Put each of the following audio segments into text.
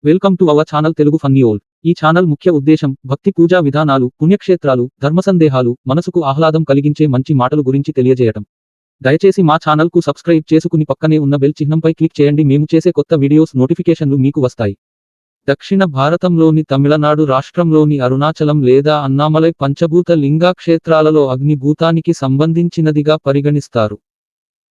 Welcome to our channel Telugu funny old. ఈ channel ముఖ్య ఉద్దేశం భక్తి పూజా విధానాలు, పుణ్యక్షేత్రాలు, ధర్మ సందేహాలు, మనసుకు ఆహ్లాదం కలిగించే మంచి మాటలు గురించి తెలియజేయటం. దయచేసి మా ఛానల్ కు సబ్స్క్రైబ్ చేసుకుని పక్కనే ఉన్న బెల్ చిహ్నంపై క్లిక్ చేయండి. మేము చేసే కొత్త వీడియోస్ నోటిఫికేషన్లు మీకు వస్తాయి. దక్షిణ భారతంలోని తమిళనాడు రాష్ట్రంలోని అరుణాచలం లేదా అన్నామలై పంచభూత లింగా క్షేత్రాలలో అగ్నిభూతానికి సంబంధించినదిగా పరిగణిస్తారు.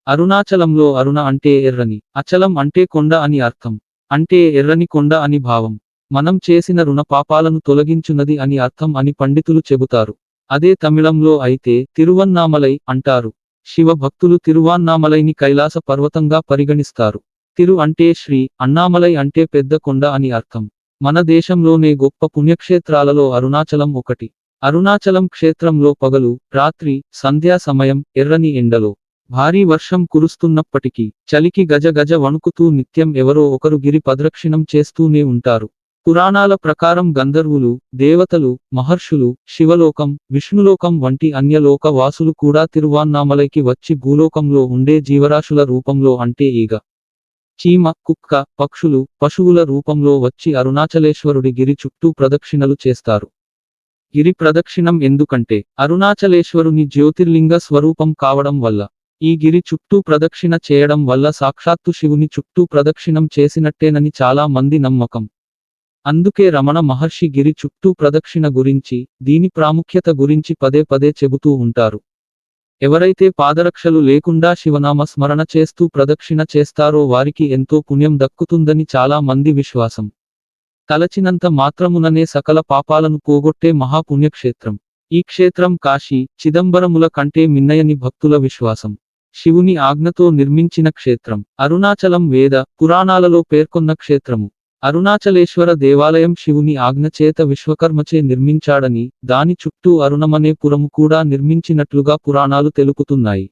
అరుణాచలంలో అరుణ అంటే ఎర్రని, అచలం అంటే కొండ అని అర్థం. అంటే ఎర్రని కొండ అని భావం. మనం చేసిన రుణ పాపాలను తొలగించున్నది అని అర్థం అని పండితులు చెబుతారు. అదే తమిళంలో అయితే తిరువన్నామలై అంటారు. శివ భక్తులు తిరువాన్నామలైని కైలాస పర్వతంగా పరిగణిస్తారు. తిరు అంటే శ్రీ, అన్నామలై అంటే పెద్ద కొండ అని అర్థం. మన దేశంలోనే గొప్ప పుణ్యక్షేత్రాలలో అరుణాచలం ఒకటి. అరుణాచలం క్షేత్రంలో పగలు, రాత్రి, సంధ్యా సమయం, ఎర్రని ఎండలో భారీ వర్షం కురుస్తున్నప్పటికీ చలికి గజ గజ వణుకుతూ నిత్యం ఎవరో ఒకరు గిరి ప్రదక్షిణం చేస్తూనే ఉంటారు. పురాణాల ప్రకారం గంధర్వులు, దేవతలు, మహర్షులు, శివలోకం, విష్ణులోకం వంటి అన్యలోక వాసులు కూడా తిరువాన్నామలైకి వచ్చి భూలోకంలో ఉండే జీవరాశుల రూపంలో అంటే ఈగ, చీమ, కుక్క, పక్షులు, పశువుల రూపంలో వచ్చి అరుణాచలేశ్వరుడి గిరి చుట్టూ ప్రదక్షిణలు చేస్తారు. గిరి ప్రదక్షిణం ఎందుకంటే అరుణాచలేశ్వరుని జ్యోతిర్లింగ స్వరూపం కావడం వల్ల. ఈ గిరి చుట్టూ ప్రదక్షిణ చేయడం వల్ల సాక్షాత్తు శివుని చుట్టూ ప్రదక్షిణం చేసినట్టేనని చాలా మంది నమ్మకం. అందుకే రమణ మహర్షి గిరి చుట్టూ ప్రదక్షిణ గురించి, దీని ప్రాముఖ్యత గురించి పదే పదే చెబుతూ ఉంటారు. ఎవరైతే పాదరక్షలు లేకుండా శివనామ స్మరణ చేస్తూ ప్రదక్షిణ చేస్తారో వారికి ఎంతో పుణ్యం దక్కుతుందని చాలా మంది విశ్వాసం. తలచినంత మాత్రముననే సకల పాపాలను పోగొట్టే మహాపుణ్యక్షేత్రం ఈ క్షేత్రం. కాశీ, చిదంబరముల కంటే మిన్నయని భక్తుల విశ్వాసం. శివుని ఆజ్ఞతో నిర్మించిన క్షేత్రం అరుణాచలం. వేద పురాణాలలో పేర్కొన్న క్షేత్రము. అరుణాచలేశ్వర దేవాలయం శివుని ఆజ్ఞచేత విశ్వకర్మచే నిర్మించాడని, దాని చుట్టూ అరుణమనే పురము కూడా నిర్మించినట్లుగా పురాణాలు తెలుపుతున్నాయి.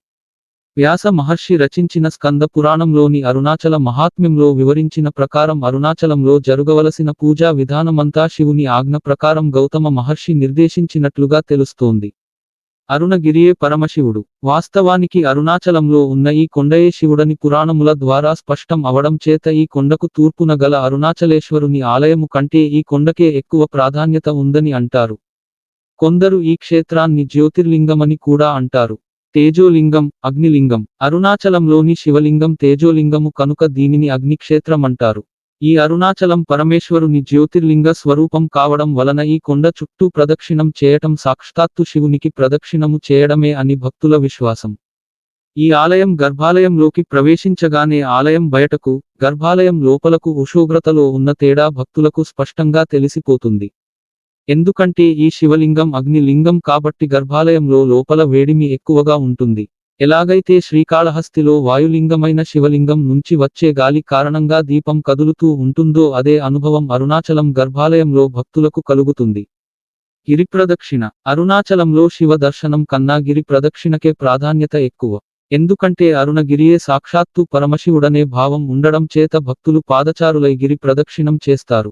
వ్యాస మహర్షి రచించిన స్కంద పురాణంలోని అరుణాచల మహాత్మ్యంలో వివరించిన ప్రకారం అరుణాచలంలో జరుగవలసిన పూజా విధానమంతా శివుని ఆజ్ఞ ప్రకారం గౌతమ మహర్షి నిర్దేశించినట్లుగా తెలుస్తోంది. అరుణగిరియే పరమశివుడు. వాస్తవానికి అరుణాచలంలో ఉన్న ఈ కొండయే శివుడని పురాణముల ద్వారా స్పష్టం అవడం చేత ఈ కొండకు తూర్పున గల అరుణాచలేశ్వరుని ఆలయము కంటే ఈ కొండకే ఎక్కువ ప్రాధాన్యత ఉందని అంటారు. కొందరు ఈ క్షేత్రాన్ని జ్యోతిర్లింగమని కూడా అంటారు. తేజోలింగం, అగ్నిలింగం. అరుణాచలంలోని శివలింగం తేజోలింగము కనుక దీనిని అగ్నిక్షేత్రమంటారు. ఈ అరుణాచలం పరమేశ్వరుని జ్యోతిర్లింగ స్వరూపం కావడం వలన ఈ కొండ చుట్టూ ప్రదక్షిణం చేయటం సాక్షాత్తు శివునికి ప్రదక్షిణము చేయడమే అని భక్తుల విశ్వాసం. ఈ ఆలయం గర్భాలయంలోకి ప్రవేశించగానే ఆలయం బయటకు, గర్భాలయం లోపలకు ఉష్ణోగ్రతలో ఉన్న తేడా భక్తులకు స్పష్టంగా తెలిసిపోతుంది. ఎందుకంటే ఈ శివలింగం అగ్నిలింగం కాబట్టి గర్భాలయంలో లోపల వేడిమి ఎక్కువగా ఉంటుంది. ఎలాగైతే శ్రీకాళహస్తిలో వాయులింగమైన శివలింగం నుంచి వచ్చే గాలి కారణంగా దీపం కదులుతూ ఉంటుందో అదే అనుభవం అరుణాచలం గర్భాలయంలో భక్తులకు కలుగుతుంది. గిరి ప్రదక్షిణ. అరుణాచలంలో శివ దర్శనం కన్నా గిరి ప్రదక్షిణకే ప్రాధాన్యత ఎక్కువ. ఎందుకంటే అరుణగిరియే సాక్షాత్తు పరమశివుడనే భావం ఉండడం చేత భక్తులు పాదచారులై గిరి ప్రదక్షిణం చేస్తారు.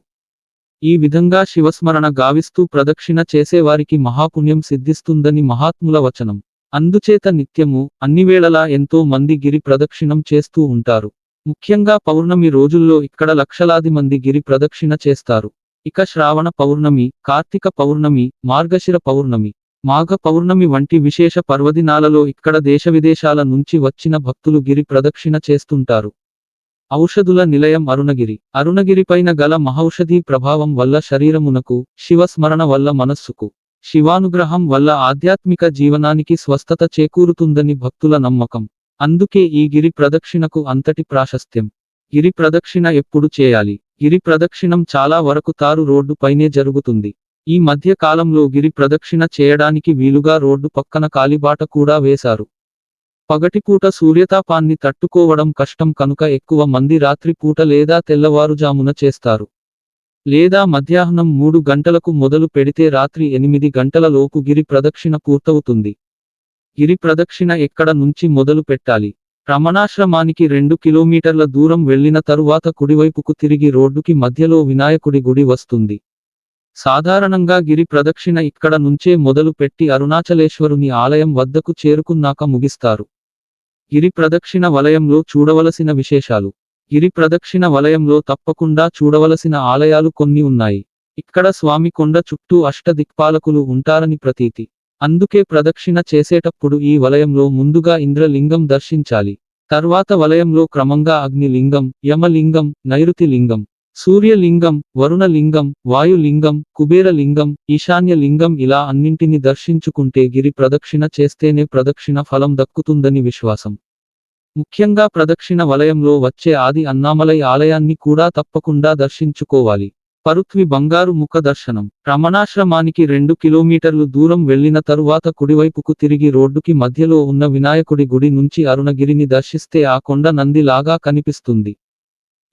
ఈ విధంగా శివస్మరణ గావిస్తూ ప్రదక్షిణ చేసేవారికి మహాపుణ్యం సిద్ధిస్తుందని మహాత్ముల వచనం. అందుచేత నిత్యము, అన్నివేళలా ఎంతో మంది గిరి ప్రదక్షిణం చేస్తూ ఉంటారు. ముఖ్యంగా పౌర్ణమి రోజుల్లో ఇక్కడ లక్షలాది మంది గిరి ప్రదక్షిణ చేస్తారు. ఇక శ్రావణ పౌర్ణమి, కార్తీక పౌర్ణమి, మార్గశిర పౌర్ణమి, మాఘ పౌర్ణమి వంటి విశేష పర్వదినాలలో ఇక్కడ దేశవిదేశాల నుంచి వచ్చిన భక్తులు గిరి ప్రదక్షిణ చేస్తుంటారు. ఔషధుల నిలయం అరుణగిరి. అరుణగిరిపైన గల మహౌషధీ ప్రభావం వల్ల శరీరమునకు, శివ స్మరణ వల్ల మనస్సుకు, శివానుగ్రహం వల్ల ఆధ్యాత్మిక జీవనానికి స్వస్థత చేకూరుతుందని భక్తుల నమ్మకం. అందుకే ఈ గిరి ప్రదక్షిణకు అంతటి ప్రాశస్త్యం. గిరి ప్రదక్షిణ ఎప్పుడు చేయాలి? గిరి ప్రదక్షిణం చాలా వరకు తారు రోడ్డు పైనే జరుగుతుంది. ఈ మధ్య కాలంలో గిరి ప్రదక్షిణ చేయడానికి వీలుగా రోడ్డు పక్కన కాలిబాట కూడా వేశారు. పగటిపూట సూర్యతాపాన్ని తట్టుకోవడం కష్టం కనుక ఎక్కువ మంది రాత్రి పూట లేదా తెల్లవారుజామున చేస్తారు. లేదా మధ్యాహ్నం 3 గంటలకు మొదలు పెడితే రాత్రి 8 గంటల లోపు గిరి ప్రదక్షిణ పూర్తవుతుంది. గిరి ప్రదక్షిణ ఎక్కడ నుంచి మొదలు పెట్టాలి? రమణాశ్రమానికి 2 కిలోమీటర్ల దూరం వెళ్లిన తరువాత కుడివైపుకు తిరిగి రోడ్డుకి మధ్యలో వినాయకుడి గుడి వస్తుంది. సాధారణంగా గిరి ప్రదక్షిణ ఇక్కడ నుంచే మొదలు పెట్టి అరుణాచలేశ్వరుని ఆలయం వద్దకు చేరుకున్నాక ముగిస్తారు. గిరి ప్రదక్షిణ వలయంలో చూడవలసిన విశేషాలు. గిరి ప్రదక్షిణ వలయంలో తప్పకుండా చూడవలసిన ఆలయాలు కొన్ని ఉన్నాయి. ఇక్కడ స్వామి కొండ చుట్టూ అష్టదిక్పాలకులు ఉంటారని ప్రతీతి. అందుకే ప్రదక్షిణ చేసేటప్పుడు ఈ వలయంలో ముందుగా ఇంద్రలింగం దర్శించాలి. తర్వాత వలయంలో క్రమంగా అగ్నిలింగం, యమలింగం, నైరుతి లింగం, సూర్యలింగం, వరుణలింగం, వాయులింగం, కుబేరలింగం, ఈశాన్యలింగం ఇలా అన్నింటిని దర్శించుకుంటే గిరి ప్రదక్షిణ చేస్తేనే ప్రదక్షిణ ఫలం దక్కుతుందని విశ్వాసం. ముఖ్యంగా ప్రదక్షిణ వలయంలో వచ్చే ఆది అన్నామలై ఆలయాన్ని కూడా తప్పకుండా దర్శించుకోవాలి. పరుత్వి బంగారు ముఖ దర్శనం. రమణాశ్రమానికి 2 కిలోమీటర్లు దూరం వెళ్లిన తరువాత కుడివైపుకు తిరిగి రోడ్డుకి మధ్యలో ఉన్న వినాయకుడి గుడి నుంచి అరుణగిరిని దర్శిస్తే ఆ కొండ నంది లాగా కనిపిస్తుంది.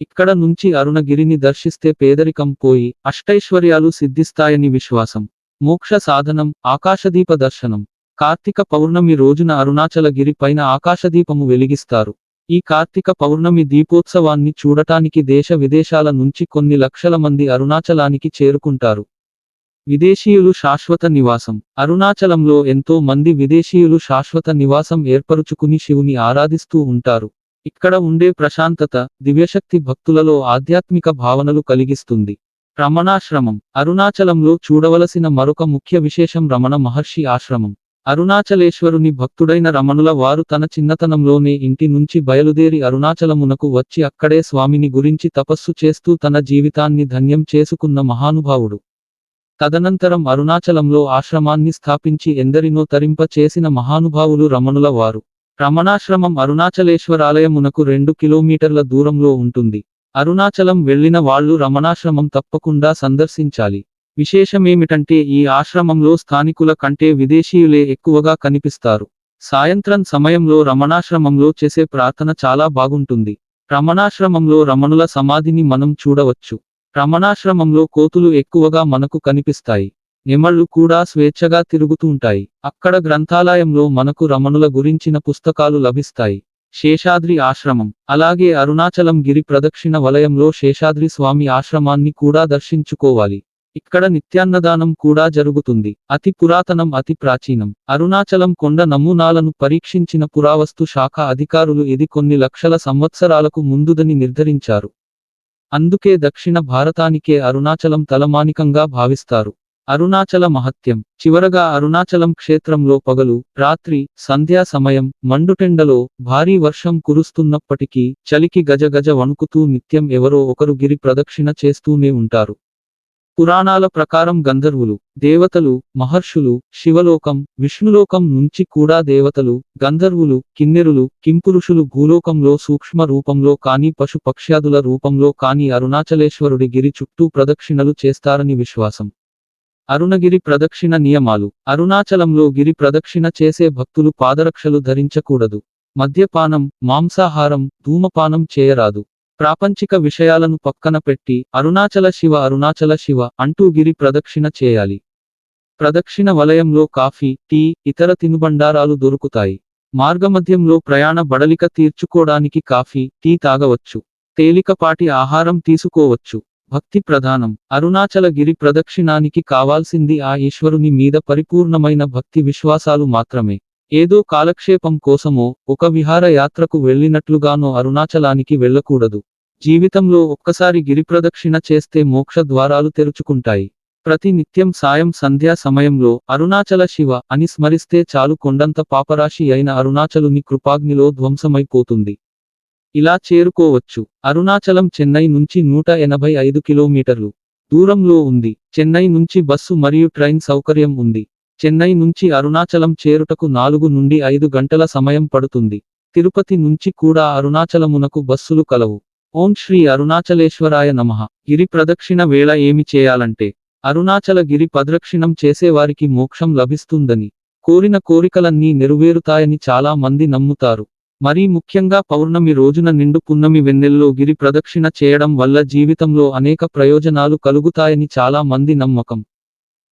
ఇక్కడ నుంచి అరుణగిరిని దర్శిస్తే పేదరికం పోయి అష్టైశ్వర్యాలు సిద్ధిస్తాయని విశ్వాసం. మోక్ష సాధనం. ఆకాశదీప దర్శనం. కార్తీక పౌర్ణమి రోజున అరుణాచల గిరి పైన ఆకాశదీపము వెలిగిస్తారు. ఈ కార్తీక పౌర్ణమి దీపోత్సవాన్ని చూడటానికి దేశ విదేశాల నుంచి కొన్ని లక్షల మంది అరుణాచలానికి చేరుకుంటారు. విదేశీయులు శాశ్వత నివాసం. అరుణాచలంలో ఎంతో మంది విదేశీయులు శాశ్వత నివాసం ఏర్పరుచుకుని శివుని ఆరాధిస్తూ ఉంటారు. ఇక్కడ ఉండే ప్రశాంతత, దివ్యశక్తి భక్తులలో ఆధ్యాత్మిక భావనలు కలిగిస్తుంది. రమణాశ్రమం. అరుణాచలంలో చూడవలసిన మరొక ముఖ్య విశేషం రమణ మహర్షి ఆశ్రమం. అరుణాచలేశ్వరుని భక్తుడైన రమణుల వారు తన చిన్నతనంలోనే ఇంటి నుంచి బయలుదేరి అరుణాచలమునకు వచ్చి అక్కడే స్వామిని గురించి తపస్సు చేస్తూ తన జీవితాన్ని ధన్యం చేసుకున్న మహానుభావుడు. తదనంతరం అరుణాచలంలో ఆశ్రమాన్ని స్థాపించి ఎందరినో తరింప చేసిన మహానుభావులు రమణుల వారు. రమణాశ్రమం అరుణాచలేశ్వరాలయమునకు 2 కిలోమీటర్ల దూరంలో ఉంటుంది. అరుణాచలం వెళ్లిన వాళ్ళు రమణాశ్రమం తప్పకుండా సందర్శించాలి. విశేషమేమిటంటే ఈ ఆశ్రమంలో స్థానికుల కంటే విదేశీయులే ఎక్కువగా కనిపిస్తారు. సాయంత్రం సమయంలో రమణాశ్రమంలో చేసే ప్రార్థన చాలా బాగుంటుంది. రమణాశ్రమంలో రమణుల సమాధిని మనం చూడవచ్చు. రమణాశ్రమంలో కోతులు ఎక్కువగా మనకు కనిపిస్తాయి. నెమళ్ళు కూడా స్వేచ్ఛగా తిరుగుతుంటాయి. అక్కడ గ్రంథాలయంలో మనకు రమణుల గురించిన పుస్తకాలు లభిస్తాయి. శేషాద్రి ఆశ్రమం. అలాగే అరుణాచలం గిరి ప్రదక్షిణ వలయంలో శేషాద్రి స్వామి ఆశ్రమాన్ని కూడా దర్శించుకోవాలి. ఇక్కడ నిత్యాన్నదానం కూడా జరుగుతుంది. అతి పురాతనం, అతి ప్రాచీనం. అరుణాచలం కొండ నమూనాలను పరీక్షించిన పురావస్తు శాఖ అధికారులు ఇది కొన్ని లక్షల సంవత్సరాలకు ముందుదని నిర్ధారించారు. అందుకే దక్షిణ భారతానికే అరుణాచలం తలమానికంగా భావిస్తారు. అరుణాచల మహత్యం. చివరగా అరుణాచలం క్షేత్రంలో పగలు, రాత్రి, సంధ్యా సమయం, మండుటెండలో భారీ వర్షం కురుస్తున్నప్పటికీ చలికి గజగజ వణుకుతూ నిత్యం ఎవరో ఒకరు గిరి ప్రదక్షిణ చేస్తూనే ఉంటారు. పురాణాల ప్రకారం గంధర్వులు, దేవతలు, మహర్షులు, శివలోకం, విష్ణులోకం నుంచి కూడా దేవతలు, గంధర్వులు, కిన్నెరులు, కింపురుషులు భూలోకంలో సూక్ష్మ రూపంలో కానీ పశు పక్ష్యాదుల రూపంలో కానీ అరుణాచలేశ్వరుడి గిరి చుట్టూ ప్రదక్షిణలు చేస్తారని విశ్వాసం. అరుణగిరి ప్రదక్షిణ నియమాలు. అరుణాచలంలో గిరి ప్రదక్షిణ చేసే భక్తులు పాదరక్షలు ధరించకూడదు. మద్యపానం, మాంసాహారం, ధూమపానం చేయరాదు. ప్రాపంచిక విషయాలను పక్కన పెట్టి అరుణాచల శివ అంటూ గిరి ప్రదక్షిణ చేయాలి. ప్రదక్షిణ వలయంలో కాఫీ, టీ, ఇతర తినుబండారాలు దొరుకుతాయి. మార్గమధ్యంలో ప్రయాణ బడలిక తీర్చుకోవడానికి కాఫీ, టీ తాగవచ్చు. తేలికపాటి ఆహారం తీసుకోవచ్చు. భక్తి ప్రధానం. అరుణాచల గిరి ప్రదక్షిణానికి కావాల్సింది ఆ ఈశ్వరుని మీద పరిపూర్ణమైన భక్తి విశ్వాసాలు మాత్రమే. ఏదో కాలక్షేపం కోసమో, ఒక విహార యాత్రకు వెళ్ళినట్లుగానో అరుణాచలానికి వెళ్ళకూడదు. జీవితంలో ఒక్కసారి గిరి ప్రదక్షిణ చేస్తే మోక్ష ద్వారాలు తెరుచుకుంటాయి. ప్రతి నిత్యం సాయం సంధ్యా సమయంలో అరుణాచల శివ అని స్మరిస్తే చాలు కొండంత పాపరాశి అయిన అరుణాచలుని కృపాగ్నిలో ధ్వంసమైపోతుంది. ఇలా చేరుకోవచ్చు. అరుణాచలం చెన్నై నుంచి 185 కిలోమీటర్లు దూరంలో ఉంది. చెన్నై నుంచి బస్సు మరియు ట్రైన్ సౌకర్యం ఉంది. చెన్నై నుంచి అరుణాచలం చేరుటకు 4 నుండి 5 గంటల సమయం పడుతుంది. తిరుపతి నుంచి కూడా అరుణాచలమునకు బస్సులు కలవు. ఓం శ్రీ అరుణాచలేశ్వరాయ నమః. గిరి ప్రదక్షిణ వేళ ఏమి చేయాలంటే అరుణాచల గిరి ప్రదక్షిణం చేసేవారికి మోక్షం లభిస్తుందని, కోరిన కోరికలన్నీ నెరవేరుతాయని చాలా మంది నమ్ముతారు. మరీ ముఖ్యంగా పౌర్ణమి రోజున నిండు పున్నమి వెన్నెల్లో గిరి ప్రదక్షిణ చేయడం వల్ల జీవితంలో అనేక ప్రయోజనాలు కలుగుతాయని చాలా మంది నమ్మకం.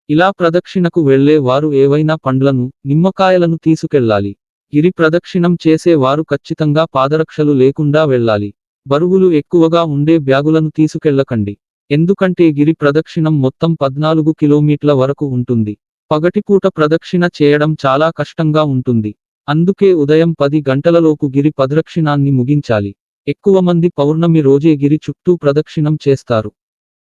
ఇలా ప్రదక్షిణకు వెళ్లే వారు ఏవైనా పండ్లను, నిమ్మకాయలను తీసుకెళ్లాలి. గిరి ప్రదక్షిణం చేసే వారు ఖచ్చితంగా పాదరక్షలు లేకుండా వెళ్ళాలి. బరువులు ఎక్కువగా ఉండే బ్యాగులను తీసుకెళ్లకండి. ఎందుకంటే గిరి ప్రదక్షిణం మొత్తం 14 కిలోమీటర్ల వరకు ఉంటుంది. పగటిపూట ప్రదక్షిణ చేయడం చాలా కష్టంగా ఉంటుంది. అందుకే ఉదయం 10 గంటలలోపు గిరి ప్రదక్షిణాన్ని ముగించాలి. ఎక్కువ మంది పౌర్ణమి రోజే గిరి చుట్టూ ప్రదక్షిణం చేస్తారు.